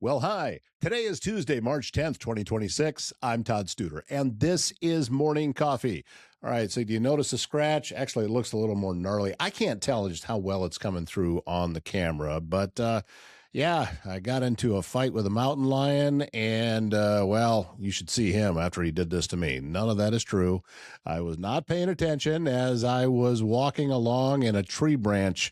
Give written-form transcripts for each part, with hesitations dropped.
Well, hi. Today is Tuesday, March 10th, 2026. I'm Todd Studer, and this is Morning Coffee. All right, so do you notice the scratch? Actually, it looks a little more gnarly. I can't tell just how well it's coming through on the camera, but yeah, I got into a fight with a mountain lion, and well, you should see him after he did this to me. None of that is true. I was not paying attention as I was walking along, and a tree branch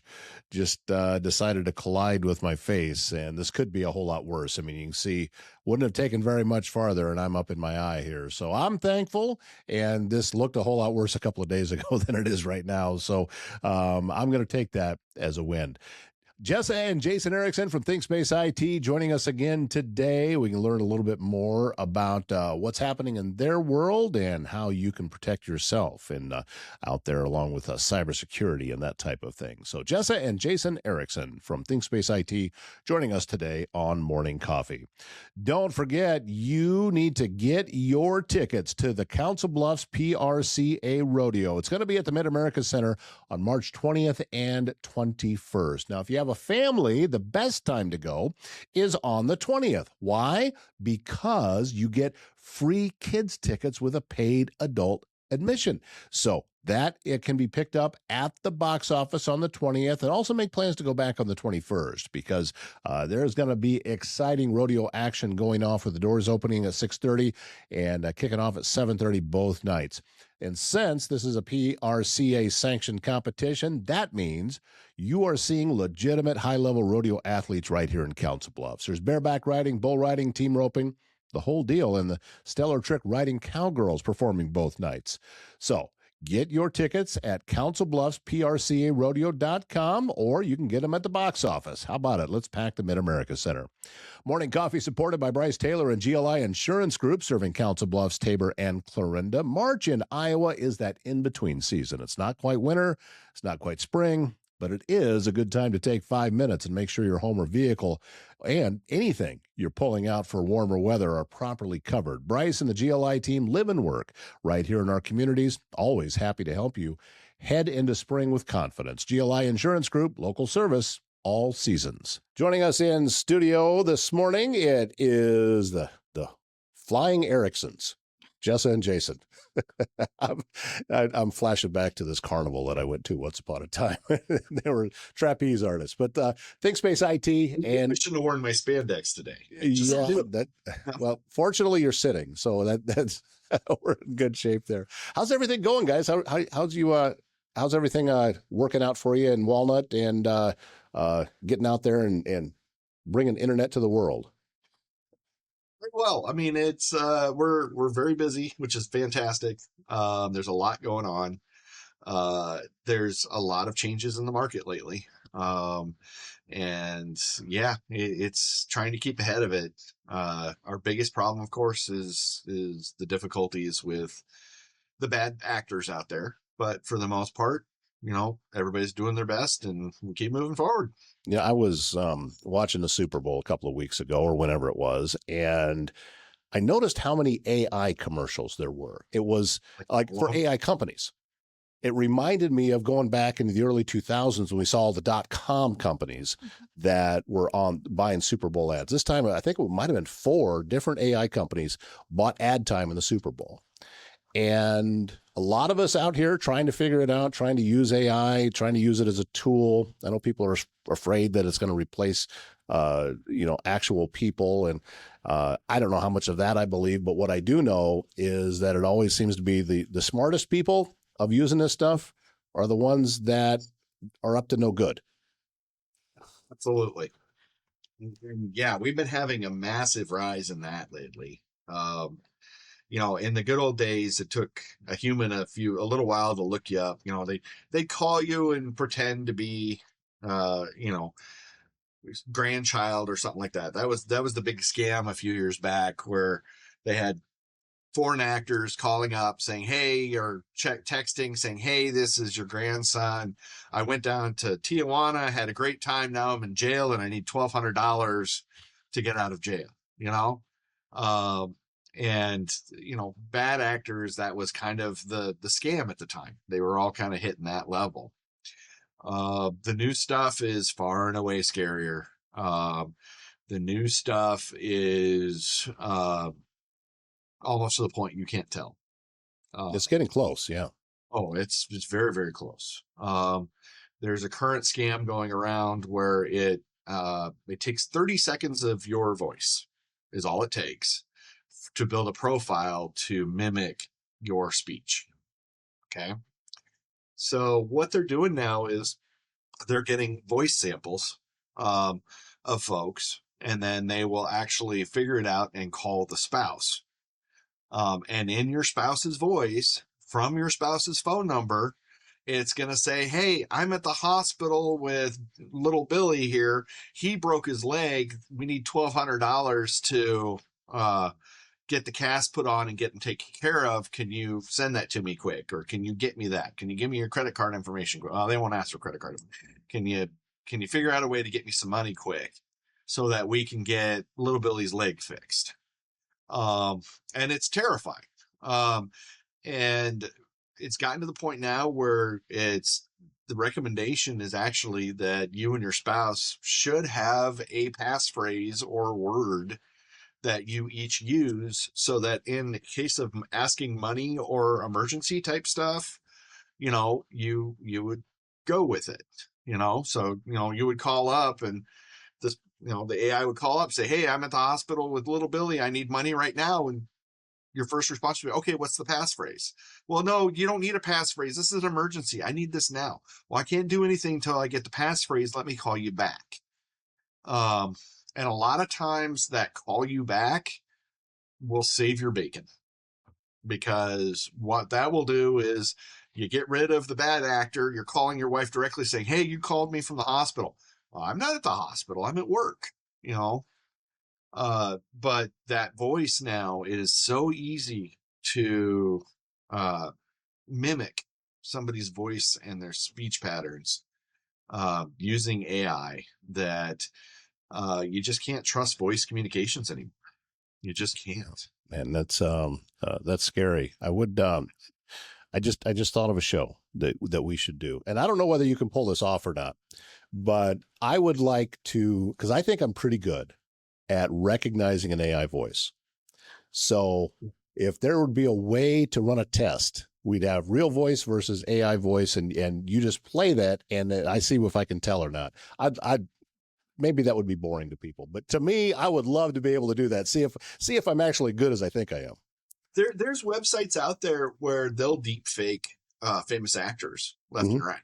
just decided to collide with my face, and this could be a whole lot worse. I mean, you can see, wouldn't have taken very much farther, and I'm up in my eye here. So I'm thankful, and this looked a whole lot worse a couple of days ago than it is right now. So I'm going to take that as a win. Jessa and Jason Erickson from ThinkSpace IT joining us again today. We can learn a little bit more about what's happening in their world and how you can protect yourself and out there, along with cybersecurity and that type of thing. So Jessa and Jason Erickson from ThinkSpace IT joining us today on Morning Coffee. Don't forget, you need to get your tickets to the Council Bluffs PRCA Rodeo. It's going to be at the Mid-America Center on March 20th and 21st. Now, if you have a family, the best time to go is on the 20th. Why? Because you get free kids tickets with a paid adult admission. So that it can be picked up at the box office on the 20th, and also make plans to go back on the 21st, because there's going to be exciting rodeo action going off with the doors opening at 6:30 and kicking off at 7:30 both nights. And since this is a PRCA sanctioned competition, that means you are seeing legitimate high-level rodeo athletes right here in Council Bluffs. There's bareback riding, bull riding, team roping, the whole deal, and the stellar trick riding cowgirls performing both nights. So get your tickets at councilbluffsprcarodeo.com, or you can get them at the box office. How about it? Let's pack the Mid-America Center. Morning Coffee supported by Bryce Taylor and GLI Insurance Group, serving Council Bluffs, Tabor, and Clarinda. March in Iowa is that in-between season. It's not quite winter. It's not quite spring. But it is a good time to take 5 minutes and make sure your home or vehicle and anything you're pulling out for warmer weather are properly covered. Bryce and the GLI team live and work right here in our communities. Always happy to help you head into spring with confidence. GLI Insurance Group, local service, all seasons. Joining us in studio this morning, it is the Flying Ericksons, Jessa and Jason. I'm flashing back to this carnival that I went to once upon a time. They were trapeze artists, but ThinkSpace IT, and I shouldn't have worn my spandex today. Well, fortunately you're sitting, so that's we're in good shape there. How's everything going, guys? How's everything working out for you in Walnut and getting out there and bringing internet to the world? Well, I mean, it's we're very busy, which is fantastic. There's a lot going on. There's a lot of changes in the market lately. And yeah, it's trying to keep ahead of it. Our biggest problem, of course, is the difficulties with the bad actors out there. But for the most part, everybody's doing their best, and we keep moving forward. Yeah, I was watching the Super Bowl a couple of weeks ago, or whenever it was, and I noticed how many AI commercials there were. It was like for AI companies. It reminded me of going back into the early 2000s when we saw all the .com companies that were on buying Super Bowl ads. This time, I think it might have been 4 different AI companies bought ad time in the Super Bowl. And a lot of us out here trying to figure it out, trying to use AI, trying to use it as a tool. I know people are afraid that it's going to replace, actual people. And I don't know how much of that I believe, but what I do know is that it always seems to be the smartest people of using this stuff are the ones that are up to no good. Absolutely. And yeah, we've been having a massive rise in that lately. In the good old days, it took a human a little while to look you up. They call you and pretend to be, grandchild or something like that. That was the big scam a few years back, where they had foreign actors calling up saying, hey, or texting saying, hey, this is your grandson. I went down to Tijuana, had a great time. Now I'm in jail and I need $1,200 to get out of jail, and bad actors, that was kind of the scam at the time. They were all kind of hitting that level. The new stuff is far and away scarier. The new stuff is almost to the point you can't tell. It's getting close. Yeah. Oh, it's very, very close. There's a current scam going around where it takes 30 seconds of your voice is all it takes to build a profile to mimic your speech. Okay. So what they're doing now is they're getting voice samples of folks, and then they will actually figure it out and call the spouse. And in your spouse's voice, from your spouse's phone number, it's going to say, hey, I'm at the hospital with little Billy here. He broke his leg. We need $1,200 to get the cast put on and get him taken care of. Can you send that to me quick? Or can you get me that? Can you give me your credit card information? Oh, they won't ask for credit card. Can you figure out a way to get me some money quick so that we can get little Billy's leg fixed? And it's terrifying. And it's gotten to the point now where the recommendation is actually that you and your spouse should have a passphrase or word that you each use, so that in the case of asking money or emergency type stuff, you would go with it, so you would call up, and this, the AI would call up, say, hey, I'm at the hospital with little Billy, I need money right now. And your first response would be, okay, what's the passphrase? Well, no, you don't need a passphrase. This is an emergency. I need this now. Well, I can't do anything until I get the passphrase. Let me call you back. And a lot of times that call you back will save your bacon, because what that will do is you get rid of the bad actor. You're calling your wife directly saying, hey, you called me from the hospital. Well, I'm not at the hospital. I'm at work, but that voice now is so easy to mimic somebody's voice and their speech patterns using AI, that you just can't trust voice communications anymore. You just can't. And that's scary. I just thought of a show that we should do. And I don't know whether you can pull this off or not, but I would like to, because I think I'm pretty good at recognizing an AI voice. So if there would be a way to run a test, we'd have real voice versus AI voice, and you just play that, and I see if I can tell or not. I'd maybe that would be boring to people, but to me, I would love to be able to do that. See if I'm actually good as I think I am. There's websites out there where they'll deep fake famous actors left and right.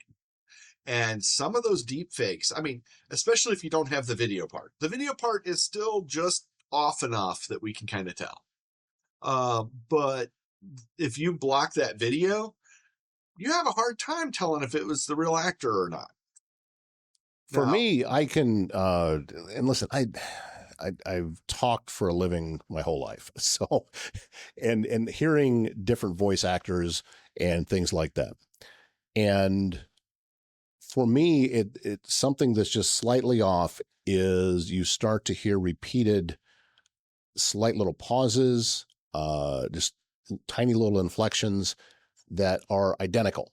And some of those deep fakes, I mean, especially if you don't have the video part is still just off enough that we can kind of tell. But if you block that video, you have a hard time telling if it was the real actor or not. For me, I can, and listen, I've talked for a living my whole life. So, and hearing different voice actors and things like that. And for me, it's something that's just slightly off is you start to hear repeated slight little pauses, just tiny little inflections that are identical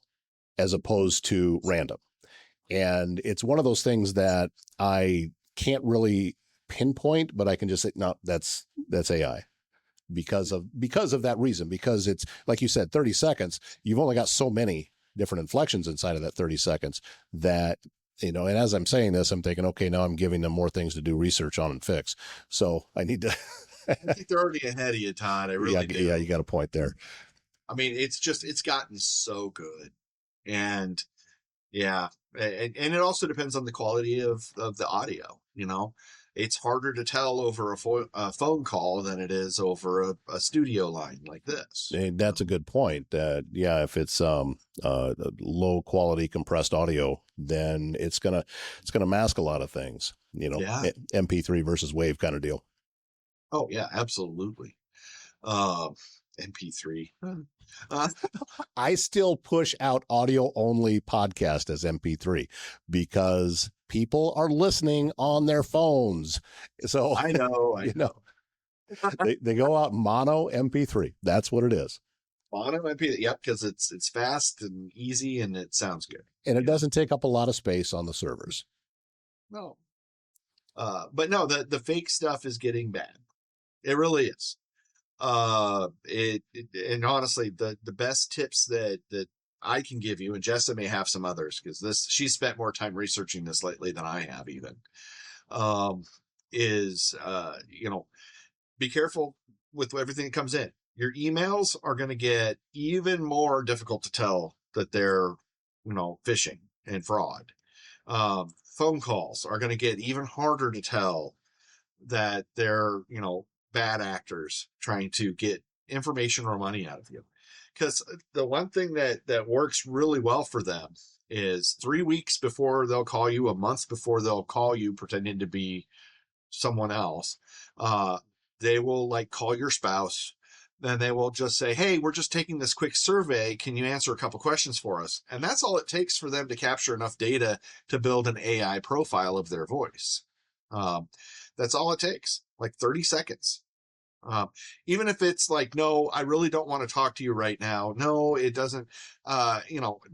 as opposed to random. And it's one of those things that I can't really pinpoint, but I can just say, no, that's AI because of that reason, because it's like you said, 30 seconds, you've only got so many different inflections inside of that 30 seconds that, and as I'm saying this, I'm thinking, okay, now I'm giving them more things to do research on and fix. So I need to, I think they're already ahead of you, Todd. I really do. Yeah, you got a point there. I mean, it's gotten so good. And yeah, and it also depends on the quality of the audio. It's harder to tell over a phone call than it is over a studio line like this. And that's a good point. That if it's low quality compressed audio, then it's gonna mask a lot of things. MP3 versus wave kind of deal. Oh yeah, absolutely. MP3. I still push out audio only podcast as MP3 because people are listening on their phones. So I know. they go out mono MP3. That's what it is. Mono MP3. Yep, because it's fast and easy and it sounds good. And it doesn't take up a lot of space on the servers. No. But no, the fake stuff is getting bad. It really is. And honestly, the best tips that I can give you, and Jessa may have some others because she spent more time researching this lately than I have even. Um, is be careful with everything that comes in. Your emails are going to get even more difficult to tell that they're phishing and fraud. Phone calls are going to get even harder to tell that they're bad actors trying to get information or money out of you. Because the one thing that works really well for them is 3 weeks before they'll call you, a month before they'll call you pretending to be someone else, uh, they will like call your spouse. Then they will just say, hey, we're just taking this quick survey. Can you answer a couple questions for us? And that's all it takes for them to capture enough data to build an AI profile of their voice. That's all it takes, like 30 seconds. Even if it's like, no, I really don't want to talk to you right now. No, it doesn't.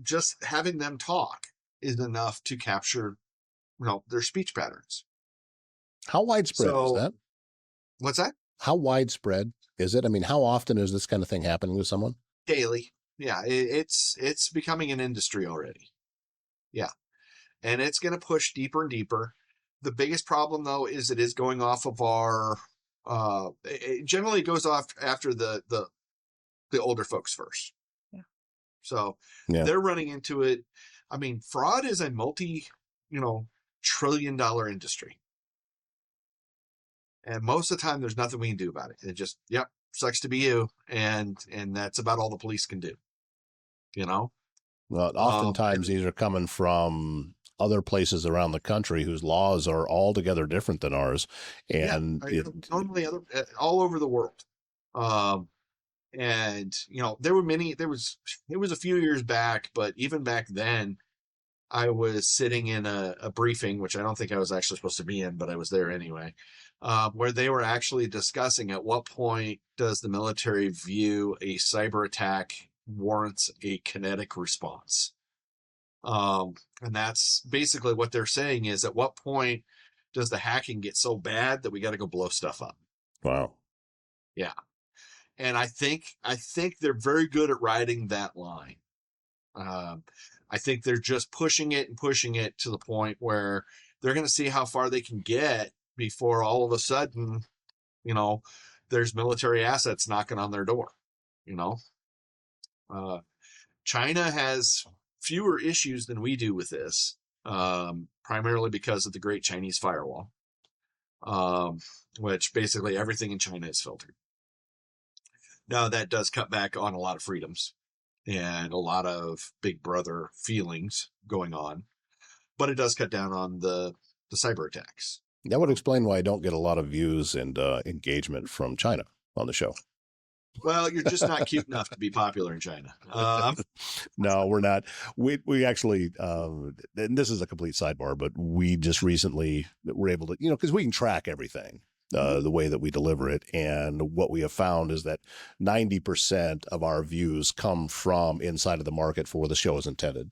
Just having them talk is enough to capture, their speech patterns. How widespread is So that? what's that? How widespread is it? I mean, how often is this kind of thing happening with someone? Daily. Yeah, it's becoming an industry already. Yeah, and it's going to push deeper and deeper. The biggest problem, though, is it is going off of our. It generally goes off after the older folks first. Yeah. So Yeah. they're running into it. I mean, fraud is a $multi-trillion industry. And most of the time there's nothing we can do about it. It just, yep, sucks to be you. And that's about all the police can do. Well, oftentimes And these are coming from other places around the country whose laws are altogether different than ours. yeah, And normally all over the world. Um, and there were many, it was a few years back, but even back then, I was sitting in a briefing, which I don't think I was actually supposed to be in, but I was there anyway, where they were actually discussing at what point does the military view a cyber attack warrants a kinetic response. And that's basically what they're saying is at what point does the hacking get so bad that we got to go blow stuff up? wow. Yeah. And I think they're very good at riding that line. Um, I think they're just pushing it and pushing it to the point where they're going to see how far they can get before all of a sudden, there's military assets knocking on their door. You know, uh, China has fewer issues than we do with this, primarily because of the Great Chinese Firewall, um, which basically everything in China is filtered. Now, that does cut back on a lot of freedoms and a lot of big brother feelings going on, but it does cut down on the cyber attacks. That would explain why I don't get a lot of views and engagement from China on the show. Well, you're just not cute enough to be popular in China. No, we're not. We actually, and this is a complete sidebar, but we just recently were able to, because we can track everything, the way that we deliver it. And what we have found is that 90% of our views come from inside of the market for where the show is intended.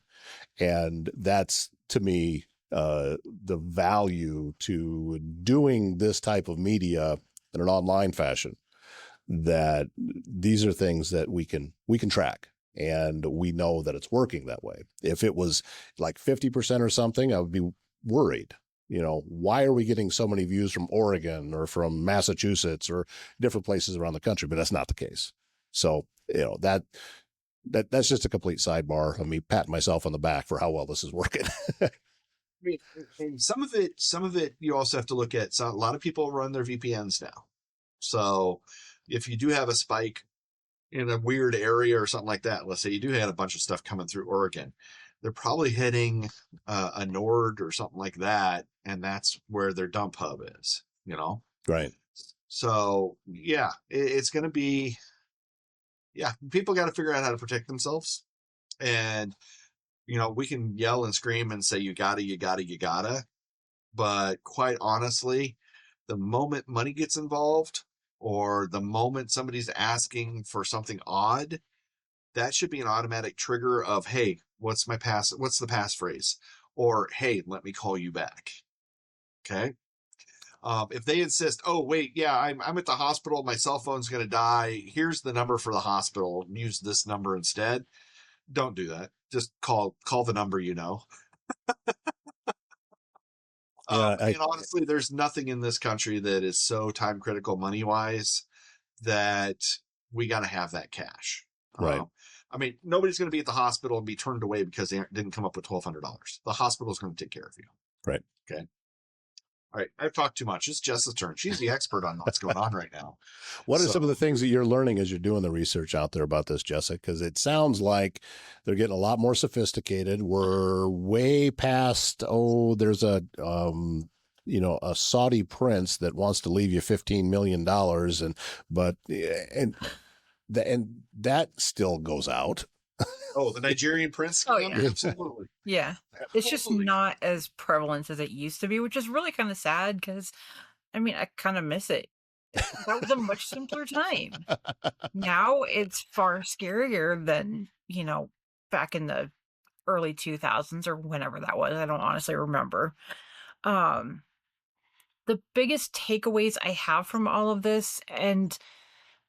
And that's, to me, the value to doing this type of media in an online fashion, that these are things that we can track, and we know that it's working that way. If it was like 50% or something, I would be worried. Why are we getting so many views from Oregon or from Massachusetts or different places around the country? But that's not the case. So, that's just a complete sidebar of me patting myself on the back for how well this is working. I mean, and some of it, you also have to look at. So a lot of people run their VPNs now. So if you do have a spike in a weird area or something like that, let's say you do have a bunch of stuff coming through Oregon, they're probably hitting a Nord or something like that, and that's where their dump hub is. Right. So yeah, it's going to be. Yeah, people got to figure out how to protect themselves, and we can yell and scream and say you gotta, but quite honestly, the moment money gets involved or the moment somebody's asking for something odd, that should be an automatic trigger of, hey, what's the passphrase? Or, hey, let me call you back. Okay. If they insist, oh wait, yeah, I'm at the hospital, my cell phone's going to die. Here's the number for the hospital. Use this number instead. Don't do that. Just call the number you know. Yeah, And honestly, there's nothing in this country that is so time critical money wise that we got to have that cash. right. I mean, nobody's going to be at the hospital and be turned away because they didn't come up with $1,200. The hospital is going to take care of you. Right. Okay. All right. I've talked too much. It's Jess's turn. She's the expert on what's going on right now. What are some of the things that you're learning as you're doing the research out there about this, Jessica? Because it sounds like they're getting a lot more sophisticated. We're way past, there's a Saudi prince that wants to leave you $15 million. And that still goes out. Oh, the Nigerian prince? Oh, yeah. Absolutely. Yeah. It's just not as prevalent as it used to be, which is really kind of sad because, I mean, I kind of miss it. That was a much simpler time. Now it's far scarier than, back in the early 2000s or whenever that was. I don't honestly remember. The biggest takeaways I have from all of this, and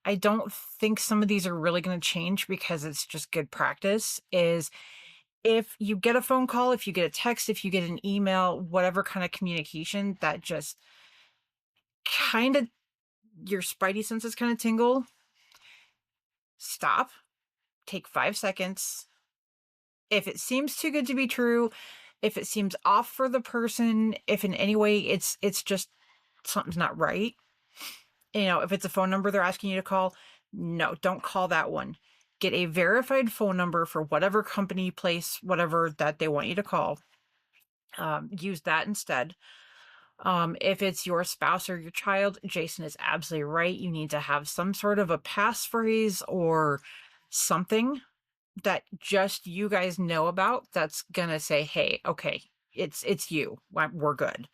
I don't think some of these are really going to change because it's just good practice, is if you get a phone call, if you get a text, if you get an email, whatever kind of communication that just kind of your spidey senses kind of tingle, stop, take 5 seconds. If it seems too good to be true, if it seems off for the person, if in any way it's just something's not right, if it's a phone number they're asking you to call, no, don't call that one. Get a verified phone number for whatever company, place, whatever that they want you to call. Use that instead. If it's your spouse or your child, Jason is absolutely right. You need to have some sort of a passphrase or something that just you guys know about that's gonna say, hey, okay, it's you. We're good.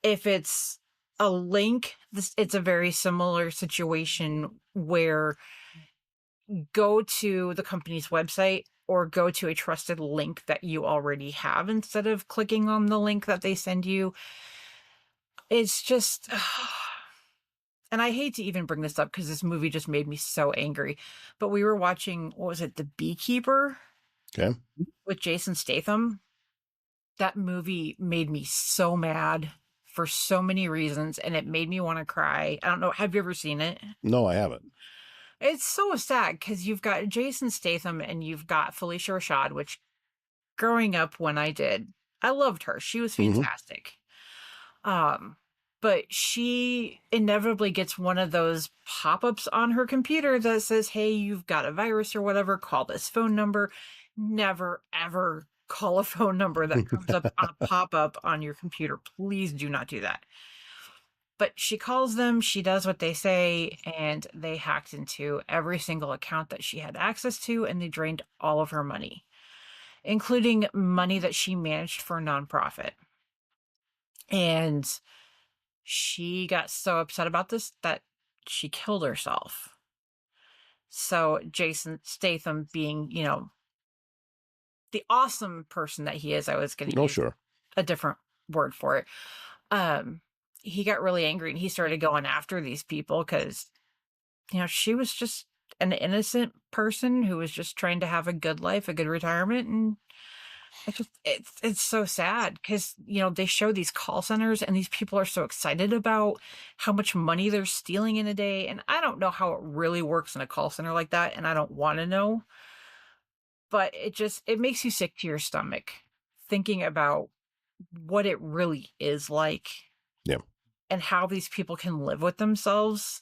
If it's a link, it's a very similar situation where go to the company's website or go to a trusted link that you already have instead of clicking on the link that they send you. It's just, and I hate to even bring this up because this movie just made me so angry, but we were watching, what was it, The Beekeeper? Okay. With Jason Statham. That movie made me so mad for so many reasons, and it made me want to cry. I don't know, have you ever seen it? No, I haven't. It's so sad because you've got Jason Statham and you've got Felicia Rashad, which growing up when I did, I loved her. She was fantastic. But she inevitably gets one of those pop-ups on her computer that says, hey, you've got a virus or whatever, call this phone number. Never, ever call a phone number that comes up on a pop-up on your computer. Please do not do that. But she calls them, she does what they say, and they hacked into every single account that she had access to, and they drained all of her money, including money that she managed for a nonprofit. And she got so upset about this that she killed herself. So Jason Statham, being, the awesome person that he is, I was going to use a different word for it. He got really angry and he started going after these people because, she was just an innocent person who was just trying to have a good life, a good retirement. And it's so sad because, they show these call centers and these people are so excited about how much money they're stealing in a day. And I don't know how it really works in a call center like that. And I don't want to know, but it makes you sick to your stomach thinking about what it really is like. Yeah. And how these people can live with themselves.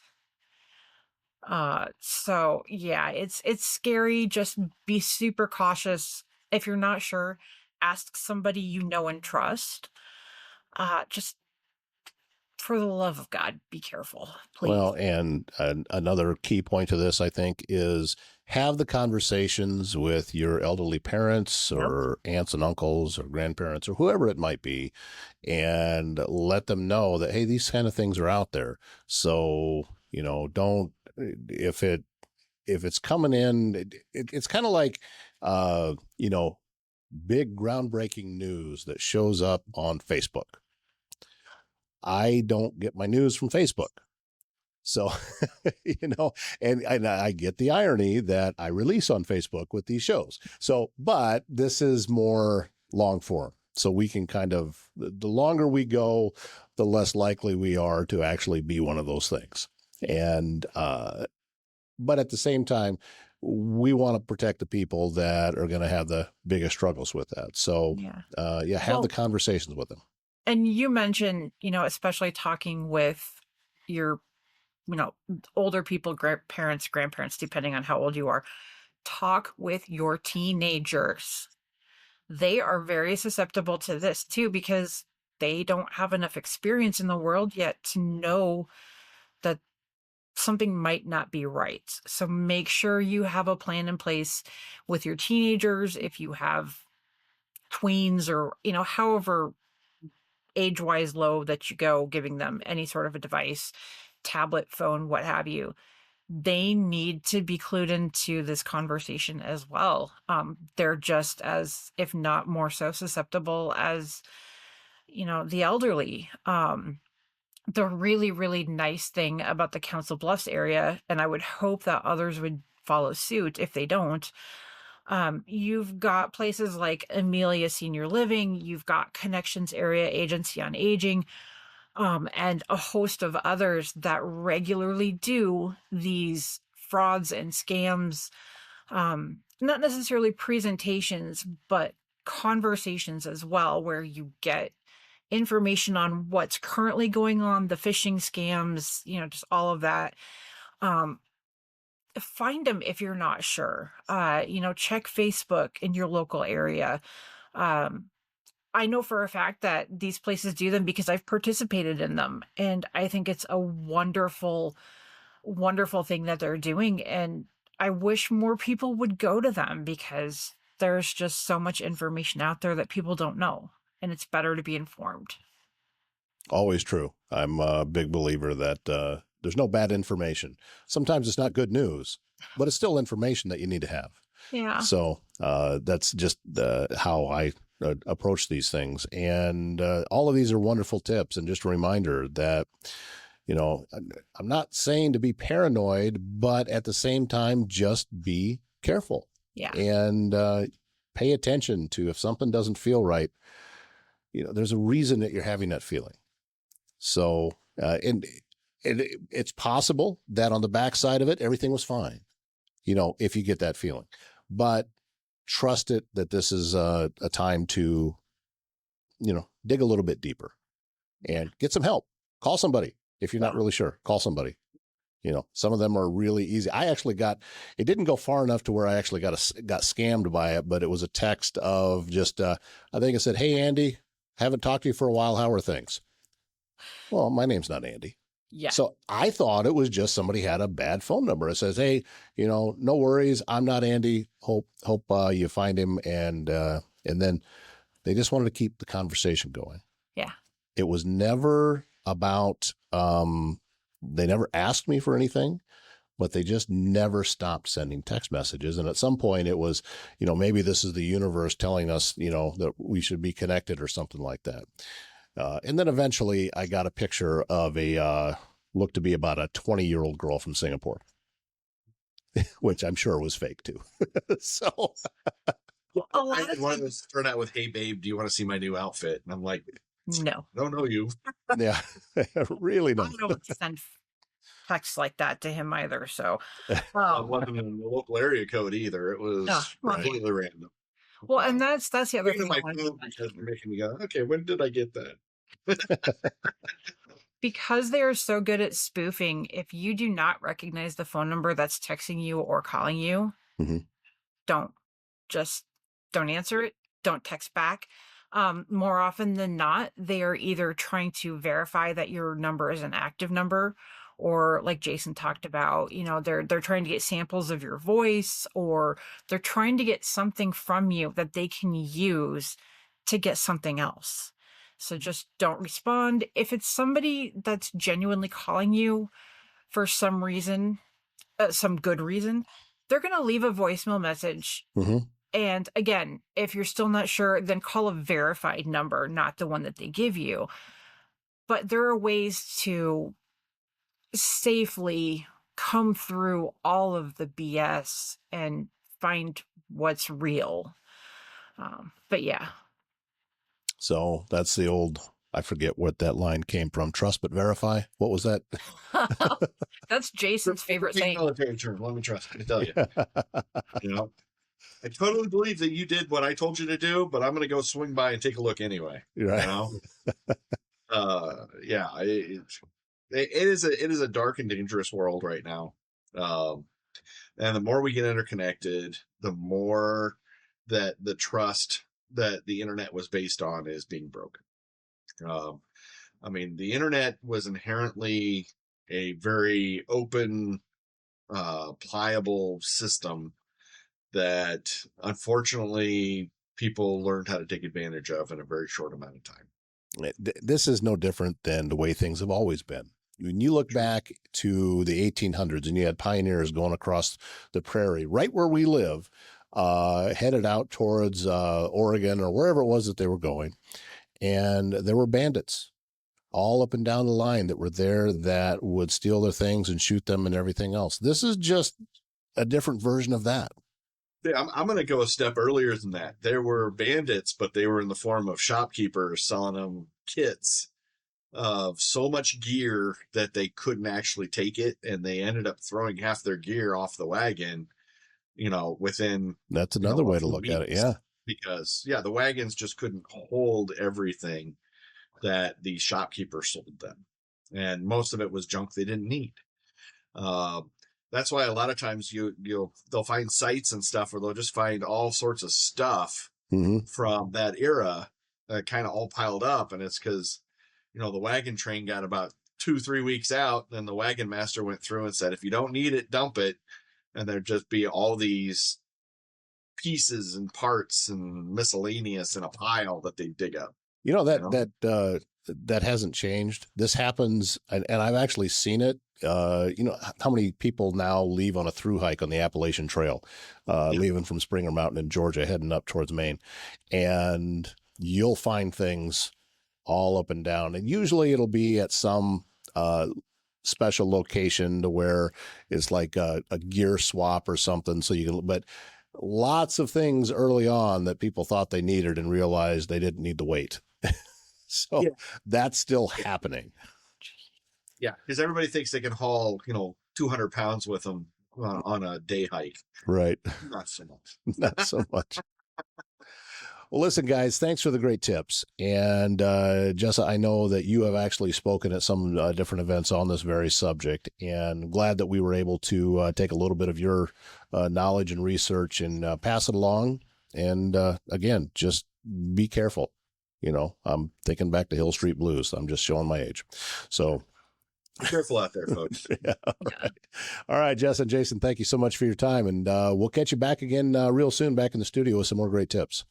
So yeah, it's scary. Just be super cautious. If you're not sure, ask somebody you know and trust. Just for the love of God, be careful, please. Well, and another key point to this, I think, is have the conversations with your elderly parents or aunts and uncles or grandparents or whoever it might be, and let them know that, hey, these kind of things are out there. So, don't, if it's coming in, it's kind of like, big groundbreaking news that shows up on Facebook. I don't get my news from Facebook. So, and I get the irony that I release on Facebook with these shows. So, but this is more long form. So we can the longer we go, the less likely we are to actually be one of those things. And, but at the same time, we want to protect the people that are going to have the biggest struggles with that. So, have the conversations with them. And you mentioned, especially talking with your, older people, grandparents, depending on how old you are, talk with your teenagers. They are very susceptible to this too, because they don't have enough experience in the world yet to know that something might not be right. So make sure you have a plan in place with your teenagers. If you have tweens or, however age-wise low that you go, giving them any sort of a device, tablet, phone, what have you, they need to be clued into this conversation as well. They're just as, if not more so, susceptible as, the elderly. The really, really nice thing about the Council Bluffs area, and I would hope that others would follow suit if they don't, you've got places like Amelia Senior Living, you've got Connections Area Agency on Aging, and a host of others that regularly do these frauds and scams, not necessarily presentations, but conversations as well, where you get information on what's currently going on, the phishing scams, just all of that. Find them if you're not sure. Check Facebook in your local area. I know for a fact that these places do them because I've participated in them. And I think it's a wonderful, wonderful thing that they're doing. And I wish more people would go to them because there's just so much information out there that people don't know. And it's better to be informed. Always true. I'm a big believer that there's no bad information. Sometimes it's not good news, but it's still information that you need to have. Yeah. So that's just how I approach these things. And all of these are wonderful tips. And just a reminder that, I'm not saying to be paranoid, but at the same time, just be careful. Yeah. And pay attention to if something doesn't feel right. There's a reason that you're having that feeling. So, and it's possible that on the backside of it, everything was fine, if you get that feeling, but trust it that this is a time to, dig a little bit deeper and get some help. Call somebody. If you're not really sure, call somebody. Some of them are really easy. I actually it didn't go far enough to where I actually got scammed by it, but it was a text of just, I think it said, "Hey, Andy, haven't talked to you for a while. How are things?" Well, my name's not Andy. Yeah. So I thought it was just somebody had a bad phone number. It says, "Hey, no worries. I'm not Andy. Hope you find him." And then they just wanted to keep the conversation going. Yeah. It was never about, they never asked me for anything, but they just never stopped sending text messages. And at some point it was, maybe this is the universe telling us, that we should be connected or something like that. And then eventually I got a picture of looked to be about a 20-year-old girl from Singapore, which I'm sure was fake too. So I had one of those turn out with, "Hey babe, do you want to see my new outfit?" And I'm like, no, I don't know you. Yeah, really not. I don't send texts like that to him either. So, It wasn't in the local area code either. It was completely random. Well, and that's the other thing. My phone because they're making me go, "Okay, when did I get that?" Because they are so good at spoofing, if you do not recognize the phone number that's texting you or calling you, don't answer it. Don't text back. More often than not, they are either trying to verify that your number is an active number, or like Jason talked about, they're trying to get samples of your voice, or they're trying to get something from you that they can use to get something else. So just don't respond. If it's somebody that's genuinely calling you for some reason, some good reason, they're going to leave a voicemail message. And again, if you're still not sure, then call a verified number, not the one that they give you. but there are ways to safely come through all of the BS and find what's real. But yeah. So that's the old, I forget what that line came from. Trust but verify. What was that? That's Jason's favorite thing. Military term. Let me trust. I tell you. You know, I totally believe that you did what I told you to do, but I'm going to go swing by and take a look anyway. Right. You know, yeah, it is a dark and dangerous world right now. And the more we get interconnected, the more that the trust that the internet was based on is being broken. I mean, the internet was inherently a very open, pliable system that unfortunately people learned how to take advantage of in a very short amount of time. This is no different than the way things have always been. When you look back to the 1800s and you had pioneers going across the prairie, right where we live, headed out towards Oregon or wherever it was that they were going, and there were bandits all up and down the line that were there that would steal their things and shoot them and everything else. This is just a different version of that. Yeah, I'm going to go a step earlier than that. There were bandits, but they were in the form of shopkeepers selling them kits of so much gear that they couldn't actually take it, and they ended up throwing half their gear off the wagon, you know, within... That's another way to look at it, yeah. Because, yeah, the wagons just couldn't hold everything that the shopkeepers sold them. And most of it was junk they didn't need. That's why a lot of times they'll find sites and stuff where they'll just find all sorts of stuff from that era, kind of all piled up. And it's because, you know, the wagon train got about 2-3 weeks out, and the wagon master went through and said, if you don't need it, dump it. And there'd just be all these pieces and parts and miscellaneous in a pile that they dig up. You know, that hasn't changed. This happens, and I've actually seen it. You know, how many people now leave on a through hike on the Appalachian Trail, leaving from Springer Mountain in Georgia, heading up towards Maine, and you'll find things all up and down. And usually it'll be at some special location to where it's like a gear swap or something. So you can, but lots of things early on that people thought they needed and realized they didn't need to wait. So that's still happening. Yeah, because everybody thinks they can haul, 200 pounds with them on a day hike. Right. Not so much. Not so much. Well, listen, guys, thanks for the great tips. And Jessa, I know that you have actually spoken at some different events on this very subject, and glad that we were able to take a little bit of your knowledge and research and pass it along. And again, just be careful. You know, I'm thinking back to Hill Street Blues. I'm just showing my age. So be careful out there, folks. Yeah, all right, Jess and Jason, thank you so much for your time. And we'll catch you back again real soon back in the studio with some more great tips.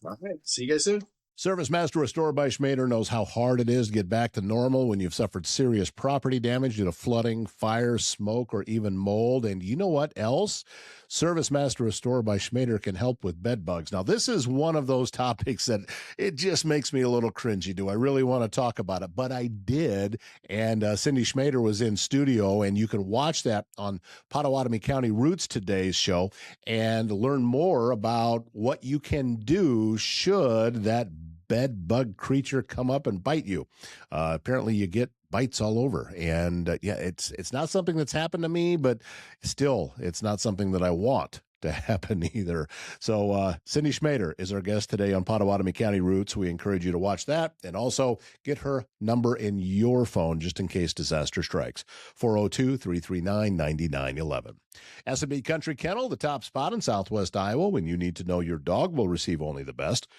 All right. See you guys soon. Service Master Restorer by Schmader knows how hard it is to get back to normal when you've suffered serious property damage due to flooding, fire, smoke, or even mold. And you know what else? Service Master Restorer by Schmader can help with bed bugs. Now, this is one of those topics that it just makes me a little cringy. Do I really want to talk about it? But I did. And Cindy Schmader was in studio, and you can watch that on Pottawatomie County Roots Today's show and learn more about what you can do should that bed bug creature come up and bite you. Apparently you get bites all over, and it's not something that's happened to me, but still it's not something that I want to happen either. So Cindy Schmader is our guest today on Pottawatomie County Roots. We encourage you to watch that and also get her number in your phone just in case disaster strikes. 402-339-9911. S&B Country Kennel, the top spot in Southwest Iowa when you need to know your dog will receive only the best.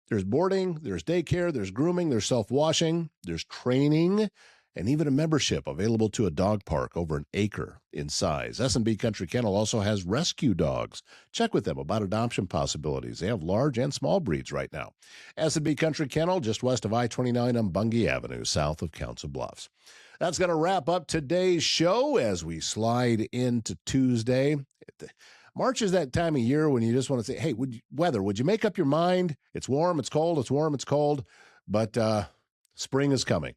There's boarding, there's daycare, there's grooming, there's self-washing, there's training, and even a membership available to a dog park over an acre in size. S&B Country Kennel also has rescue dogs. Check with them about adoption possibilities. They have large and small breeds right now. S&B Country Kennel, just west of I-29 on Bungie Avenue, south of Council Bluffs. That's going to wrap up today's show as we slide into Tuesday. March is that time of year when you just want to say, hey, would you make up your mind? It's warm, it's cold, it's warm, it's cold. But Spring is coming,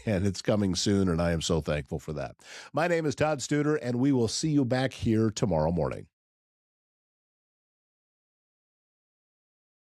and it's coming soon, and I am so thankful for that. My name is Todd Studer, and we will see you back here tomorrow morning.